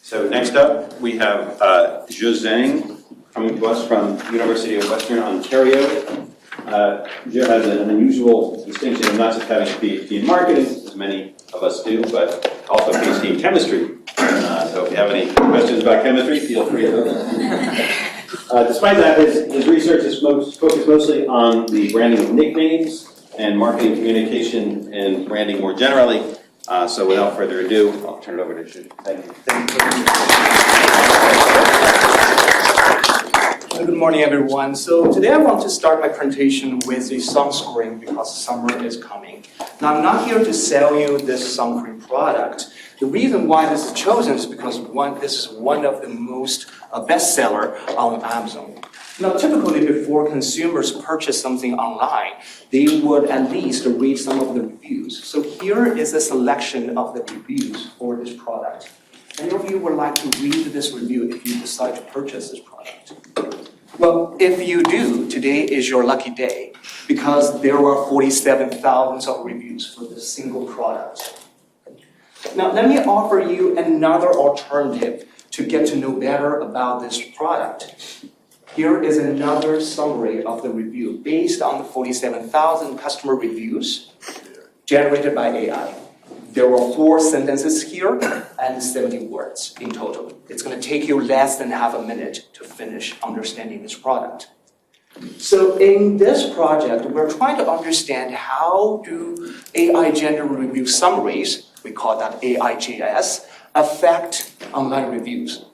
So next up, we have Zhe Zhang coming to us from the University of Western Ontario. Zhe has an unusual distinction of not just having a PhD in marketing, as many of us do, but also a PhD in chemistry. So if you have any questions about chemistry, feel free to hook. Despite that, his research is focused mostly on the branding of nicknames and marketing communication and branding more generally. So without further ado, I'll turn it over to Zhe. Thank you. Good morning, everyone. So today I want to start my presentation with a sunscreen because summer is coming. Now, I'm not here to sell you this sunscreen product. The reason why this is chosen is because this is one of the most bestseller on Amazon. Now, typically before consumers purchase something online, they would at least read some of the reviews. So here is a selection of the reviews for this product. Any of you would like to read this review if you decide to purchase this product? Well, if you do, today is your lucky day because there are 47,000 of reviews for this single product. Now, let me offer you another alternative to get to know better about this product. Here is another summary of the review based on the 47,000 customer reviews generated by AI. There were 4 sentences here and 70 words in total. It's going to take you less than half a minute to finish understanding this product. So in this project, we're trying to understand how do AI generated review summaries, we call that AIGS, affect online reviews.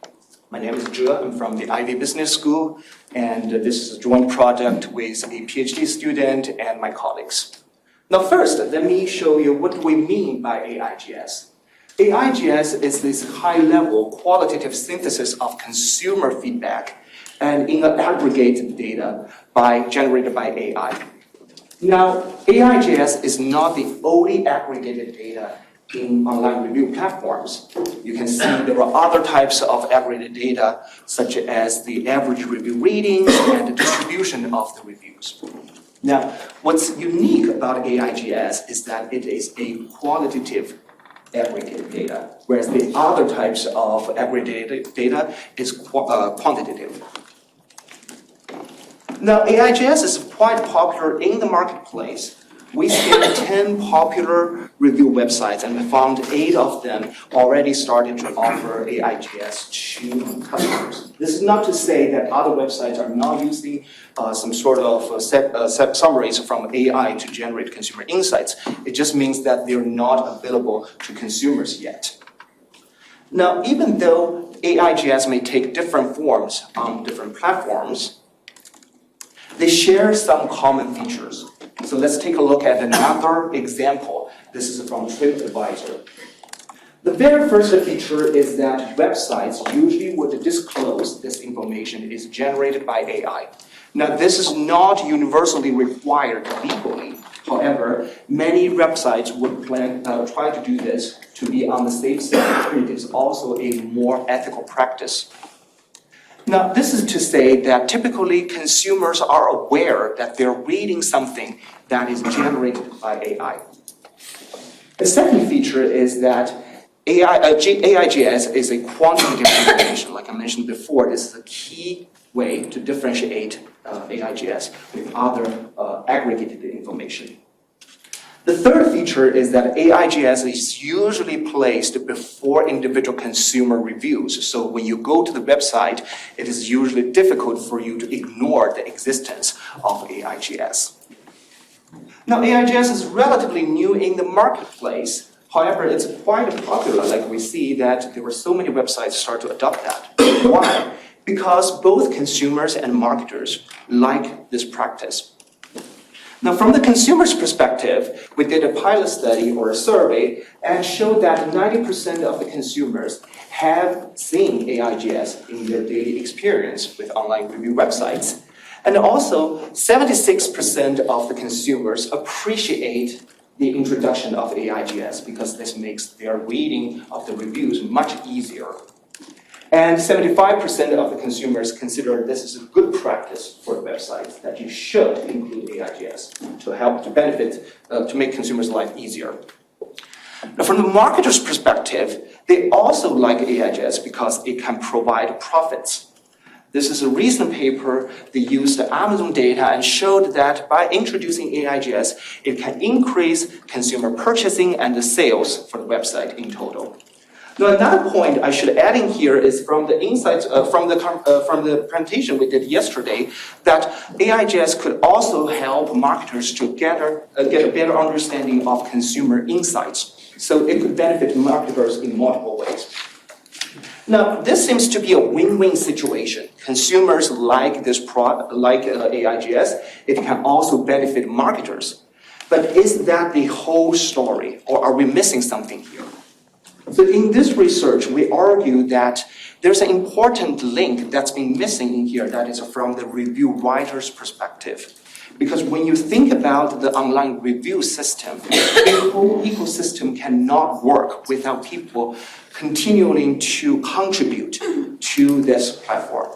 My name is Zhe. I'm from the Ivy Business School, and this is a joint project with a PhD student and my colleagues. Now first, let me show you what do we mean by AIGS. AIGS is this high-level qualitative synthesis of consumer feedback and in aggregated data generated by AI. Now, AIGS is not the only aggregated data in online review platforms. You can see there are other types of aggregated data, such as the average review ratings and the distribution of the reviews. Now, what's unique about AIGS is that it is a qualitative aggregated data, whereas the other types of aggregated data is quantitative. Now, AIGS is quite popular in the marketplace. We scanned 10 popular review websites and we found 8 of them already started to offer AIGS to customers. This is not to say that other websites are not using some sort of summaries from AI to generate consumer insights. It just means that they're not available to consumers yet. Now, even though AIGS may take different forms on different platforms, they share some common features. So let's take a look at another example. This is from TripAdvisor. The very first feature is that websites usually would disclose this information is generated by AI. Now, this is not universally required legally. However, many websites would try to do this to be on the safe side. It is also a more ethical practice. Now, this is to say that typically consumers are aware that they're reading something that is generated by AI. The second feature is that AIGS is a quantitative information. Like I mentioned before, this is a key way to differentiate AIGS with other aggregated information. The third feature is that AIGS is usually placed before individual consumer reviews. So when you go to the website, it is usually difficult for you to ignore the existence of AIGS. Now, AIGS is relatively new in the marketplace. However, it's quite popular. Like we see that there were so many websites start to adopt that. Why? Because both consumers and marketers like this practice. Now, from the consumer's perspective, we did a pilot study or a survey and showed that 90% of the consumers have seen AIGS in their daily experience with online review websites. And also, 76% of the consumers appreciate the introduction of AIGS because this makes their reading of the reviews much easier. And 75% of the consumers consider this is a good practice for websites, that you should include AIGS to help to benefit, to make consumers' life easier. Now, from the marketer's perspective, they also like AIGS because it can provide profits. This is a recent paper. They used the Amazon data and showed that by introducing AIGS, it can increase consumer purchasing and the sales for the website in total. Now, another point I should add in here is from the insights from the presentation we did yesterday, that AIGS could also help marketers to get a better understanding of consumer insights. So it could benefit marketers in multiple ways. Now, this seems to be a win-win situation. Consumers like this product, like AIGS. It can also benefit marketers. But is that the whole story, or are we missing something here? So in this research, we argue that there's an important link that's been missing in here that is from the review writer's perspective. Because when you think about the online review system, the whole ecosystem cannot work without people continuing to contribute to this platform.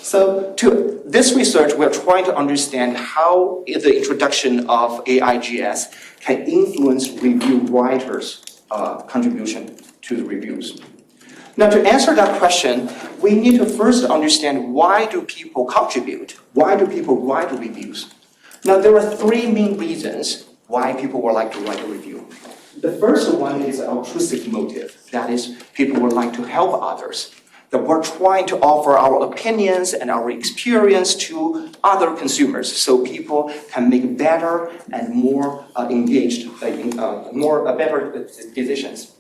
So to this research, we're trying to understand how the introduction of AIGS can influence review writers' contribution to the reviews. Now, to answer that question, we need to first understand why do people contribute? Why do people write reviews? Now, there are three main reasons why people would like to write a review. The first one is altruistic motive. That is, people would like to help others. That we're trying to offer our opinions and our experience to other consumers so people can make better and more engaged, better decisions.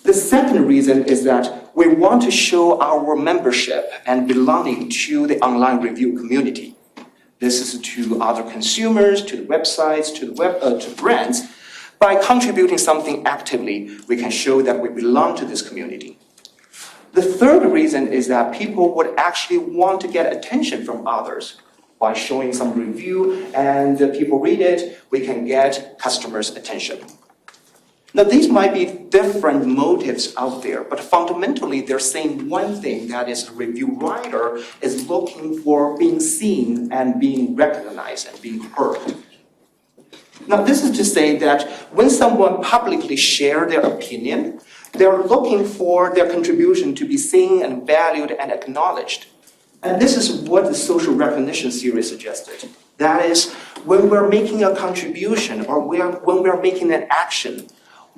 The second reason is that we want to show our membership and belonging to the online review community. This is to other consumers, to the websites, to brands. By contributing something actively, we can show that we belong to this community. The third reason is that people would actually want to get attention from others. By showing some review and people read it, we can get customers' attention. Now, these might be different motives out there, but fundamentally, they're saying one thing, that is, a review writer is looking for being seen and being recognized and being heard. Now, this is to say that when someone publicly shares their opinion, they're looking for their contribution to be seen and valued and acknowledged. And this is what the social recognition theory suggested. That is, when we're making a contribution or when we're making an action,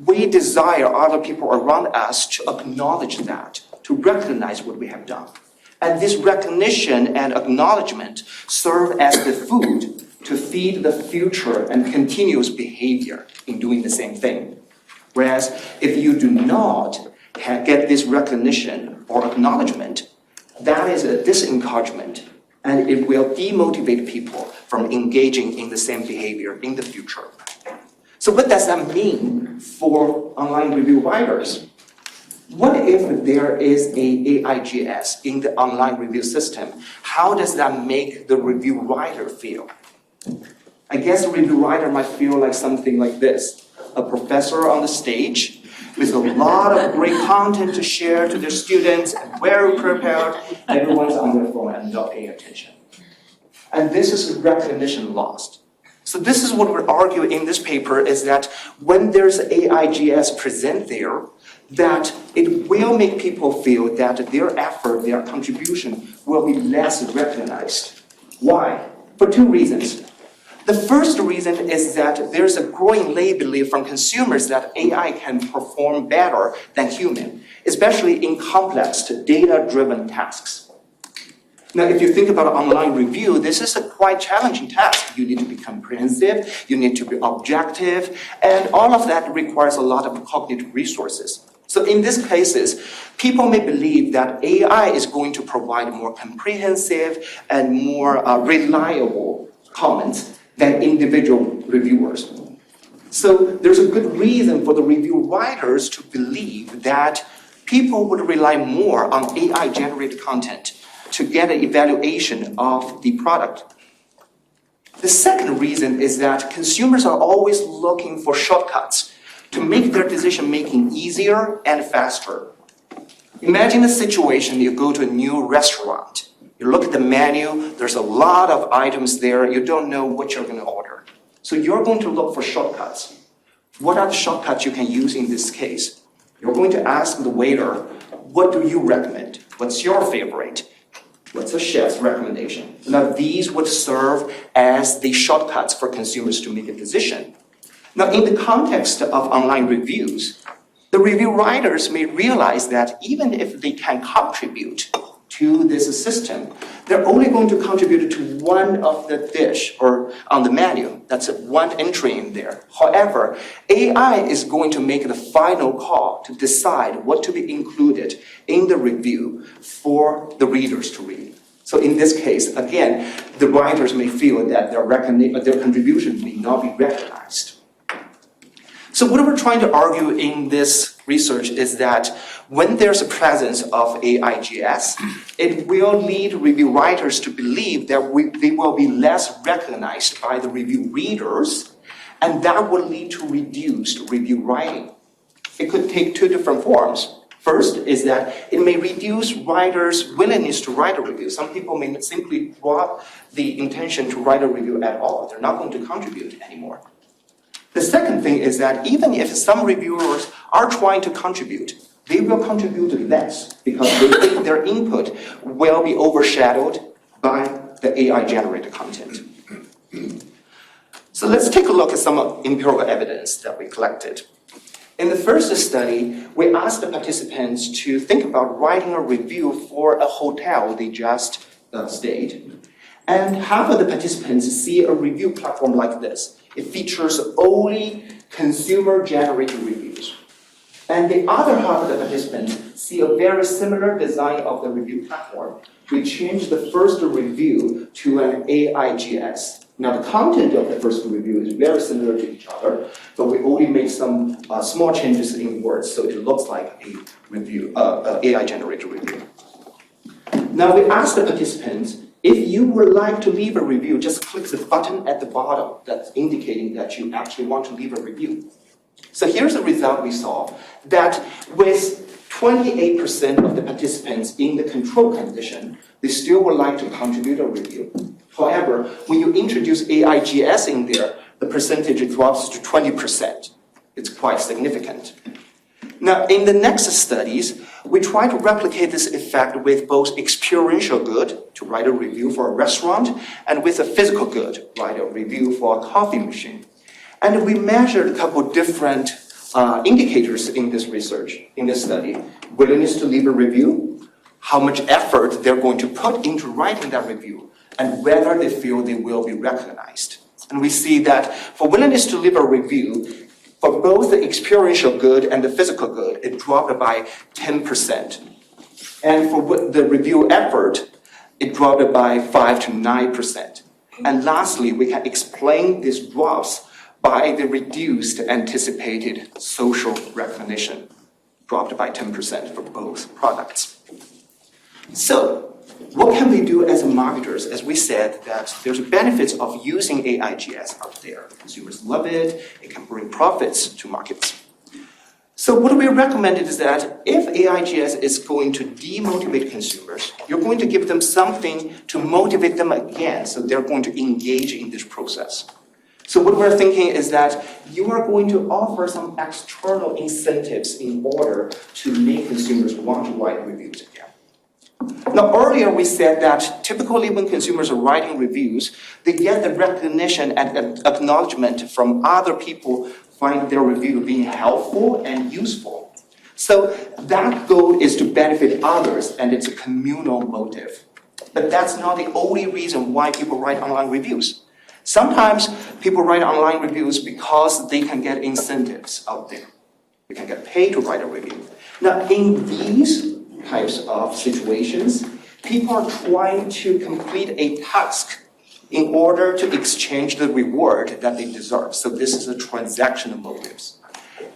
we desire other people around us to acknowledge that, to recognize what we have done. And this recognition and acknowledgement serve as the food to feed the future and continuous behavior in doing the same thing. Whereas if you do not get this recognition or acknowledgement, that is a disencouragement, and it will demotivate people from engaging in the same behavior in the future. So what does that mean for online review writers? What if there is a AIGS in the online review system? How does that make the review writer feel? I guess the review writer might feel like something like this. A professor on the stage with a lot of great content to share to their students and very prepared. Everyone's on their phone and not paying attention. And this is recognition lost. So this is what we're arguing in this paper is that when there's AIGS present there, that it will make people feel that their effort, their contribution will be less recognized. Why? For two reasons. The first reason is that there's a growing lay belief from consumers that AI can perform better than human, especially in complex data-driven tasks. Now, if you think about online review, this is a quite challenging task. You need to be comprehensive, you need to be objective, and all of that requires a lot of cognitive resources. So in these cases, people may believe that AI is going to provide more comprehensive and more reliable comments than individual reviewers. So there's a good reason for the review writers to believe that people would rely more on AI-generated content to get an evaluation of the product. The second reason is that consumers are always looking for shortcuts to make their decision-making easier and faster. Imagine a situation you go to a new restaurant. You look at the menu, there's a lot of items there, you don't know what you're going to order. So you're going to look for shortcuts. What are the shortcuts you can use in this case? You're going to ask the waiter, what do you recommend? What's your favorite? What's the chef's recommendation? Now, these would serve as the shortcuts for consumers to make a decision. Now, in the context of online reviews, the review writers may realize that even if they can contribute to this system, they're only going to contribute to one of the dish or on the menu. That's one entry in there. However, AI is going to make the final call to decide what to be included in the review for the readers to read. So in this case, again, the writers may feel that their contribution may not be recognized. So what we're trying to argue in this research is that when there's a presence of AIGS, it will lead review writers to believe that they will be less recognized by the review readers, and that will lead to reduced review writing. It could take two different forms. First is that it may reduce writers' willingness to write a review. Some people may simply drop the intention to write a review at all. They're not going to contribute anymore. The second thing is that even if some reviewers are trying to contribute, they will contribute less because they think their input will be overshadowed by the AI-generated content. So let's take a look at some empirical evidence that we collected. In the first study, we asked the participants to think about writing a review for a hotel they just stayed. And half of the participants see a review platform like this. It features only consumer-generated reviews. And the other half of the participants see a very similar design of the review platform. We changed the first review to an AIGS. Now, the content of the first review is very similar to each other, but we only made some small changes in words, so it looks like a review, AI-generated review. Now, we asked the participants, if you would like to leave a review, just click the button at the bottom that's indicating that you actually want to leave a review. So here's the result we saw, that with 28% of the participants in the control condition, they still would like to contribute a review. However, when you introduce AIGS in there, the percentage drops to 20%. It's quite significant. Now, in the next studies, we try to replicate this effect with both experiential good, to write a review for a restaurant, and with a physical good, write a review for a coffee machine. And we measured a couple different indicators in this research, in this study. Willingness to leave a review, how much effort they're going to put into writing that review, and whether they feel they will be recognized. And we see that for willingness to leave a review, for both the experiential good and the physical good, it dropped by 10%. And for the review effort, it dropped by 5 to 9%. And lastly, we can explain these drops by the reduced anticipated social recognition, dropped by 10% for both products. So, what can we do as marketers? As we said, that there's benefits of using AIGS out there. Consumers love it. It can bring profits to markets. So what we recommended is that if AIGS is going to demotivate consumers, you're going to give them something to motivate them again, so they're going to engage in this process. So what we're thinking is that you are going to offer some external incentives in order to make consumers want to write reviews again. Now, earlier we said that typically when consumers are writing reviews, they get the recognition and acknowledgement from other people find their review being helpful and useful. So that goal is to benefit others, and it's a communal motive. But that's not the only reason why people write online reviews. Sometimes people write online reviews because they can get incentives out there. They can get paid to write a review. Now, in these types of situations, people are trying to complete a task in order to exchange the reward that they deserve. So this is a transactional motives.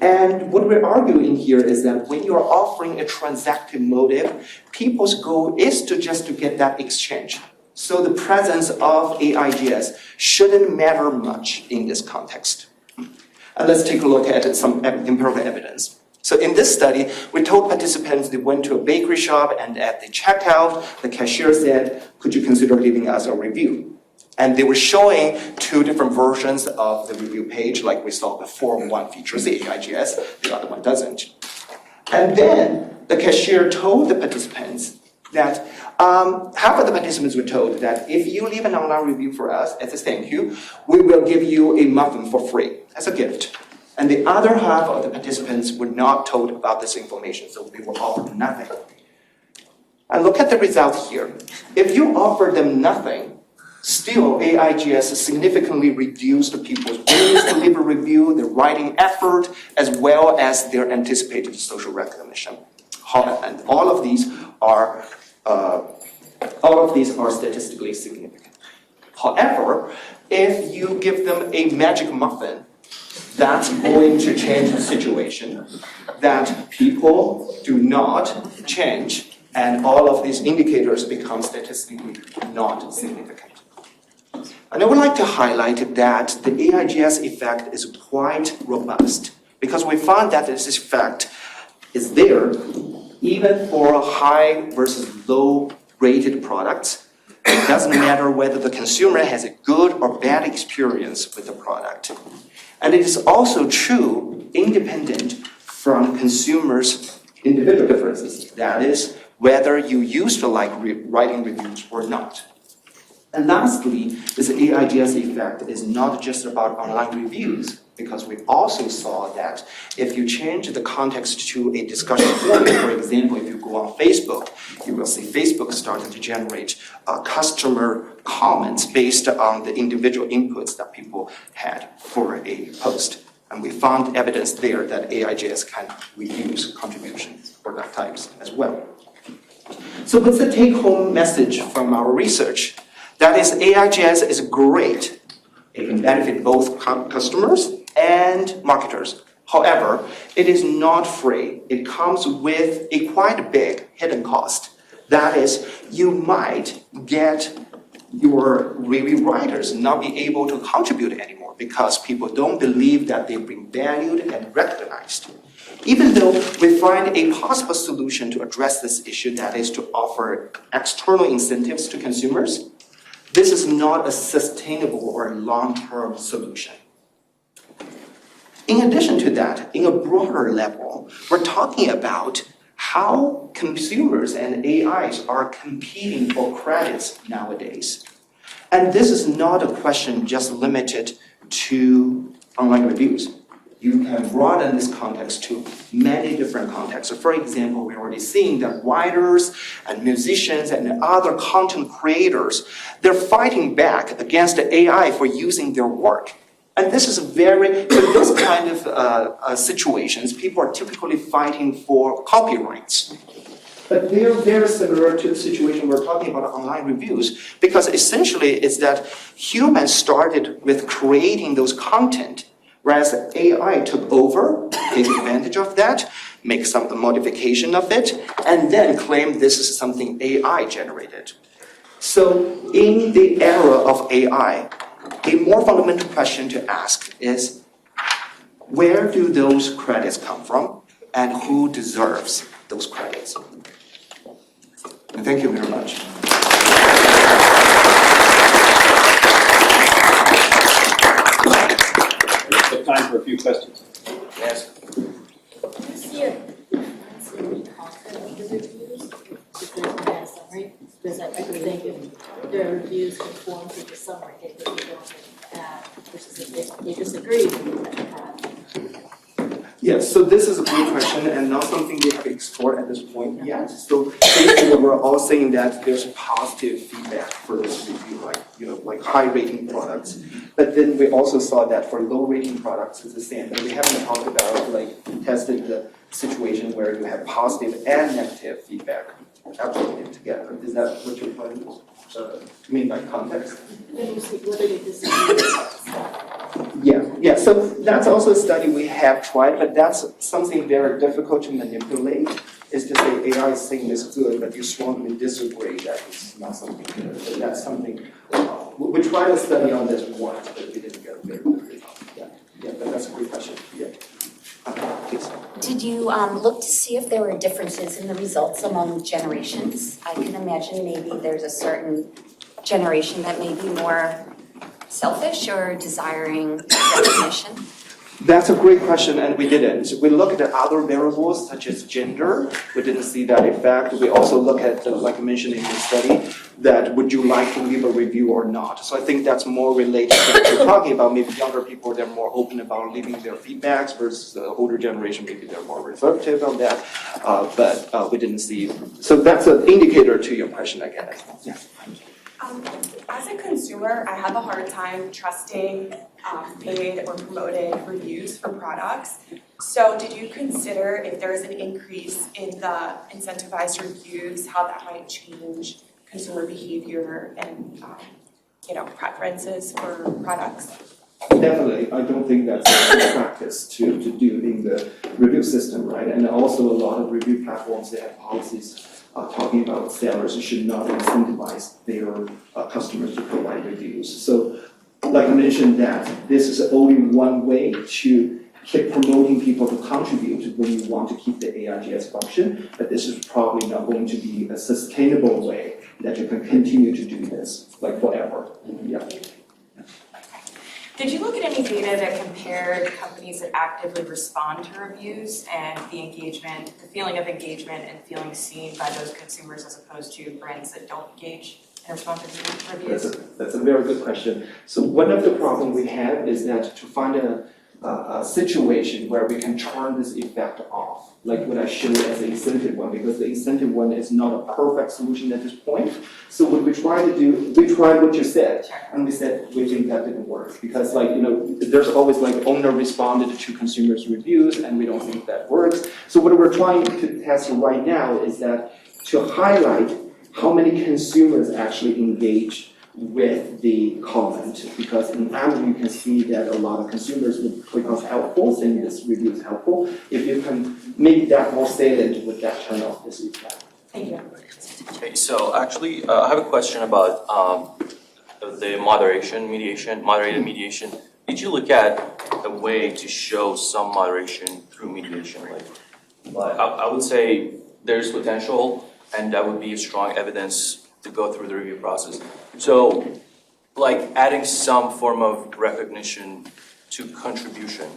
And what we're arguing here is that when you're offering a transactive motive, people's goal is to get that exchange. So the presence of AIGS shouldn't matter much in this context. And let's take a look at some empirical evidence. So in this study, we told participants they went to a bakery shop, and at the checkout, the cashier said, "Could you consider leaving us a review?" And they were showing two different versions of the review page, like we saw before. One features the AIGS, the other one doesn't. And then the cashier told the participants that half of the participants were told that if you leave an online review for us as a thank you, we will give you a muffin for free as a gift. And the other half of the participants were not told about this information, so they were offered nothing. And look at the results here. If you offer them nothing, still, AIGS significantly reduced people's willingness to leave a review, their writing effort, as well as their anticipated social recognition. And all of these are statistically significant. However, if you give them a magic muffin, that's going to change the situation, that people do not change, and all of these indicators become statistically not significant. And I would like to highlight that the AIGS effect is quite robust, because we found that this effect is there even for high versus low rated products. It doesn't matter whether the consumer has a good or bad experience with the product. And it is also true independent from consumers' individual differences. That is, whether you used to like writing reviews or not. And lastly, this AIGS effect is not just about online reviews, because we also saw that if you change the context to a discussion forum, for example, if you go on Facebook, you will see Facebook starting to generate customer comments based on the individual inputs that people had for a post. And we found evidence there that AIGS can reduce contributions for that types as well. So what's the take-home message from our research? That is, AIGS is great. It can benefit both customers and marketers. However, it is not free. It comes with a quite big hidden cost. That is, you might get your review writers not be able to contribute anymore because people don't believe that they've been valued and recognized. Even though we find a possible solution to address this issue, that is to offer external incentives to consumers, this is not a sustainable or long-term solution. In addition to that, in a broader level, we're talking about how consumers and AIs are competing for credits nowadays. And this is not a question just limited to online reviews. You can broaden this context to many different contexts. So for example, we're already seeing that writers and musicians and other content creators, they're fighting back against the AI for using their work. And this is this kind of situations, people are typically fighting for copyrights. But they're very similar to the situation we're talking about online reviews, because essentially it's that humans started with creating those content, whereas AI took over, take advantage of that, make some modification of it, and then claim this is something AI generated. So in the era of AI, a more fundamental question to ask is, where do those credits come from, and who deserves those credits? And thank you very much. We have time for a few questions. Yes. Do you see a difference in the content of the reviews between that summary? Because I could think if the reviews conform to the summary, they would be going to add, versus if they disagree, they would add. Yes, so this is a great question and not something we have explored at this point yet. So basically we're all saying that there's positive feedback for this review, like high rating products. But then we also saw that for low rating products it's the same. But we haven't talked about tested the situation where you have positive and negative feedback aggregated together. Is that what you're trying to mean by context? Then you see whether they disagree with that. Yeah. So that's also a study we have tried, but that's something very difficult to manipulate, is to say AI is saying this good, but you strongly disagree that it's not something good. But that's something, we tried a study on this once, but we didn't get very good results. Yeah, but that's a great question. Yeah. Please. Did you look to see if there were differences in the results among generations? I can imagine maybe there's a certain generation that may be more selfish or desiring recognition? That's a great question, and we didn't. We looked at other variables such as gender. We didn't see that effect. We also look at, like I mentioned in the study, that would you like to leave a review or not. So I think that's more related to what you're talking about. Maybe younger people, they're more open about leaving their feedbacks versus the older generation, maybe they're more reservative on that. But we didn't see. So that's an indicator to your question, I guess. Yeah. As a consumer, I have a hard time trusting paid or promoted reviews for products. So did you consider if there is an increase in the incentivized reviews, how that might change consumer behavior and preferences for products? Definitely, I don't think that's a good practice to do in the review system, right? And also a lot of review platforms, they have policies talking about sellers should not incentivize their customers to provide reviews. So, like I mentioned, that this is only one way to keep promoting people to contribute when you want to keep the AIGS function, but this is probably not going to be a sustainable way that you can continue to do this, like forever. Yeah. Did you look at any data that compared companies that actively respond to reviews and the engagement, the feeling of engagement and feeling seen by those consumers as opposed to brands that don't engage and respond to reviews? That's a very good question. So one of the problems we have is that to find a situation where we can turn this effect off, like what I showed as the incentive one, because the incentive one is not a perfect solution at this point. So what we try to do, we tried what you said, and we said we think that didn't work because, there's always owner responded to consumers' reviews, and we don't think that works. So what we're trying to test right now is that to highlight how many consumers actually engage with the comment, because in Amazon you can see that a lot of consumers would click on helpful, saying this review is helpful. If you can make that more salient, would that turn off this effect? Thank you. Okay, so actually, I have a question about the moderated mediation. Did you look at a way to show some moderation through mediation? I would say there's potential, and that would be strong evidence to go through the review process. So, adding some form of recognition to contribution,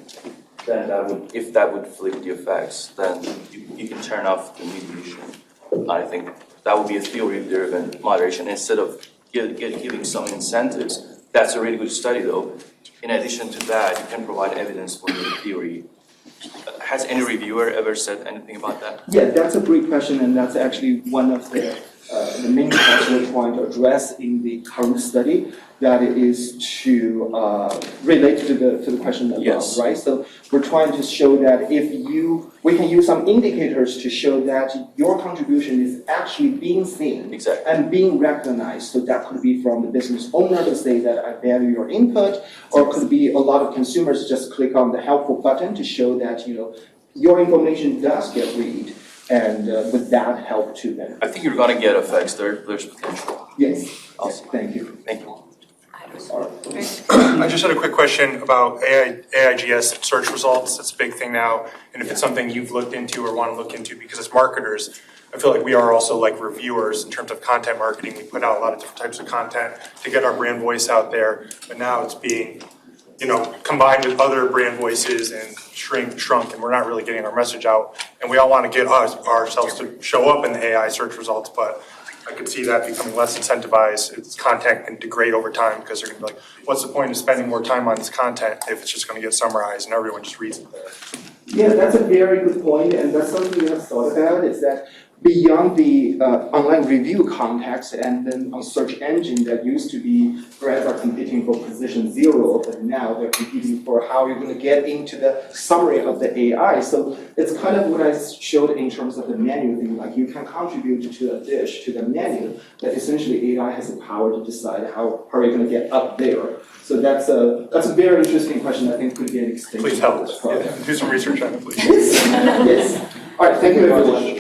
then if that would flip the effects, then you can turn off the mediation. I think that would be a theory-driven moderation instead of giving some incentives. That's a really good study, though. In addition to that, you can provide evidence for the theory. Has any reviewer ever said anything about that? Yeah, that's a great question, and that's actually one of the main points we're trying to address in the current study. That is to relate to the question above, yes. Right? So we're trying to show that we can use some indicators to show that your contribution is actually being seen and being recognized. So that could be from the business owner to say that I value your input, or it could be a lot of consumers just click on the helpful button to show that your information does get read, and would that help to them? I think you're going to get effects. There's potential. Yes. Awesome. Thank you. Thank you. I just had a quick question about AIGS search results. It's a big thing now, and if it's something you've looked into or want to look into, because as marketers, I feel like we are also like reviewers in terms of content marketing. We put out a lot of different types of content to get our brand voice out there, but now it's being, combined with other brand voices and shrunk, and we're not really getting our message out. And we all want to get ourselves to show up in the AI search results, but I could see that becoming less incentivized. Its content can degrade over time because they're going to be like, what's the point of spending more time on this content if it's just going to get summarized and everyone just reads it there? Yeah, that's a very good point, and that's something we have thought about, is that beyond the online review context and then on search engine that used to be brands are competing for position 0, but now they're competing for how you're going to get into the summary of the AI. So it's kind of what I showed in terms of the menu thing, like you can contribute to a dish, to the menu, but essentially AI has the power to decide how are you going to get up there. So that's a very interesting question. I think could be an extension. Please help of this us. project. Yeah, do some research on it, please. Yes. All right, thank you everyone.